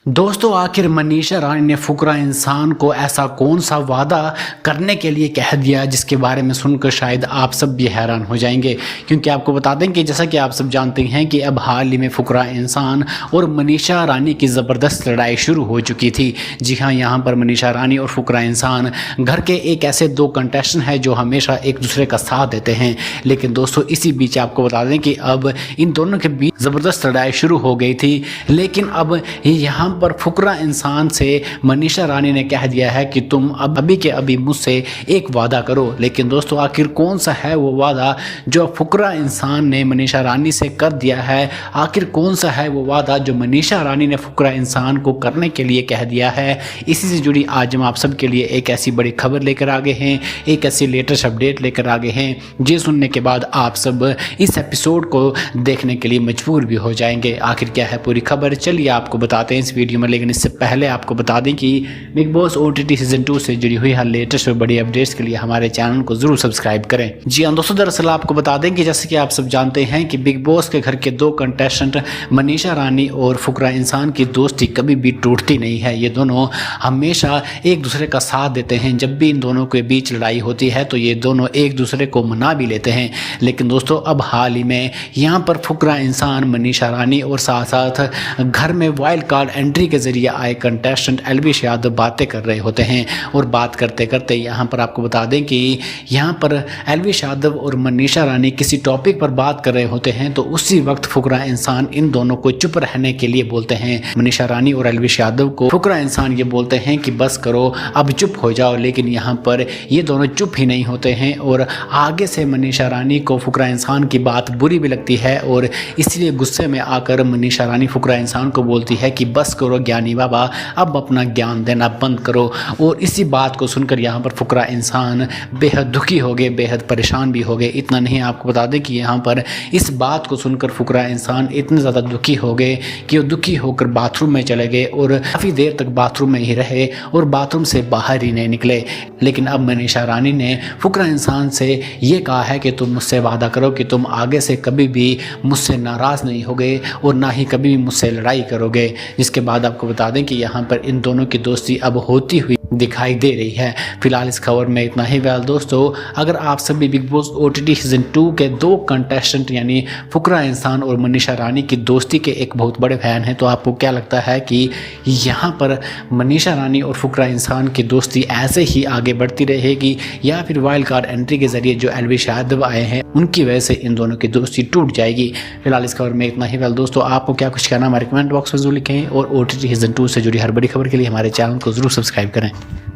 दोस्तों आखिर मनीषा रानी ने फुकरा इंसान को ऐसा कौन सा वादा करने के लिए कह दिया जिसके बारे में सुनकर शायद आप सब भी हैरान हो जाएंगे। क्योंकि आपको बता दें कि जैसा कि आप सब जानते हैं कि अब हाल ही में फुकरा इंसान और मनीषा रानी की ज़बरदस्त लड़ाई शुरू हो चुकी थी। जी हाँ, यहाँ पर मनीषा रानी और फुकरा इंसान घर के एक ऐसे दो कंटेस्टेंट हैं जो हमेशा एक दूसरे का साथ देते हैं। लेकिन दोस्तों इसी बीच आपको बता दें कि अब इन दोनों के बीच ज़बरदस्त लड़ाई शुरू हो गई थी। लेकिन अब यहाँ पर फुकरा इंसान से मनीषा रानी ने कह दिया है कि तुम अब अभी के अभी मुझसे एक वादा करो। लेकिन दोस्तों आखिर कौन सा है वो वादा जो फुकरा इंसान ने मनीषा रानी से कर दिया है? आखिर कौन सा है वो वादा जो मनीषा रानी ने फुकरा इंसान को करने के लिए कह दिया है? इसी से जुड़ी आज हम आप सब के लिए एक ऐसी बड़ी खबर लेकर आ गए हैं, एक ऐसी लेटेस्ट अपडेट लेकर आ गए हैं जी सुनने के बाद आप सब इस एपिसोड को देखने के लिए मजबूर भी हो जाएंगे। आखिर क्या है पूरी खबर, चलिए आपको बताते हैं इस वीडियो में। लेकिन इससे पहले आपको बता दें कि बिग बॉस OTT सीजन 2 से जुड़ी हुई हर लेटेस्ट और बड़ी अपडेट्स के लिए हमारे चैनल को जरूर सब्सक्राइब करें। जी हाँ दोस्तों, दरअसल आपको बता दें कि जैसे कि आप सब जानते हैं कि बिग बॉस के घर के दो कंटेस्टेंट मनीषा रानी और फुकरा इंसान की दोस्ती कभी भी टूटती नहीं है। ये दोनों हमेशा एक दूसरे का साथ देते हैं। जब भी इन दोनों के बीच लड़ाई होती है तो ये दोनों एक दूसरे को मना भी लेते हैं। लेकिन दोस्तों अब हाल ही में यहाँ पर फुकरा इंसान, मनीषा रानी और साथ साथ घर में वाइल्ड कार्ड एंट्री के जरिए आए कंटेस्टेंट एल्विश यादव बातें कर रहे होते हैं। और बात करते करते यहाँ पर आपको बता दें कि यहाँ पर एल्विश यादव और मनीषा रानी किसी टॉपिक पर बात कर रहे होते हैं तो उसी वक्त फुकरा इंसान इन दोनों को चुप रहने के लिए बोलते हैं। मनीषा रानी और एल्विश यादव को फुकरा इंसान ये बोलते हैं कि बस करो, अब चुप हो जाओ। लेकिन यहाँ पर ये दोनों चुप ही नहीं होते हैं और आगे से मनीषा रानी को फुकरा इंसान की बात बुरी भी लगती है और इसलिए गुस्से में आकर मनीषा रानी फुकरा इंसान को बोलती है कि बस करो ज्ञानी बाबा, अब अपना ज्ञान देना बंद करो। और इसी बात को सुनकर यहाँ पर फुकरा इंसान बेहद दुखी हो गए, बेहद परेशान भी हो गए। इतना नहीं, आपको बता दें कि यहाँ पर इस बात को सुनकर फुकरा इंसान इतने ज़्यादा दुखी हो गए कि वो दुखी होकर बाथरूम में चले गए और काफ़ी देर तक बाथरूम में ही रहे और बाथरूम से बाहर ही नहीं निकले। लेकिन अब मनीषा रानी ने फुकरा इंसान से ये कहा है कि तुम मुझसे वादा करो कि तुम आगे से कभी भी मुझसे नाराज़ नहीं होगे और ना ही कभी भी मुझसे लड़ाई करोगे। जिसके बाद आपको बता दें कि यहाँ पर इन दोनों की दोस्ती अब होती हुई दिखाई दे रही है। फिलहाल इस खबर में इतना ही। वेल दोस्तों, अगर आप सभी बिग बॉस OTT सीजन 2 के दो कंटेस्टेंट यानी फुकरा इंसान और मनीषा रानी की दोस्ती के एक बहुत बड़े फैन हैं तो आपको क्या लगता है कि यहाँ पर मनीषा रानी और फुकरा इंसान की दोस्ती ऐसे ही आगे बढ़ती रहेगी या फिर वाइल्ड कार्ड एंट्री के जरिए जो एल्विश यादव आए हैं उनकी वजह से इन दोनों की दोस्ती टूट जाएगी? फिलहाल इस खबर में इतना ही। वेल दोस्तों, आपको क्या कुछ कहना हमारे कमेंट बॉक्स में जरूर लिखें और OTT सीजन 2 से जुड़ी हर बड़ी खबर के लिए हमारे चैनल को जरूर सब्सक्राइब करें।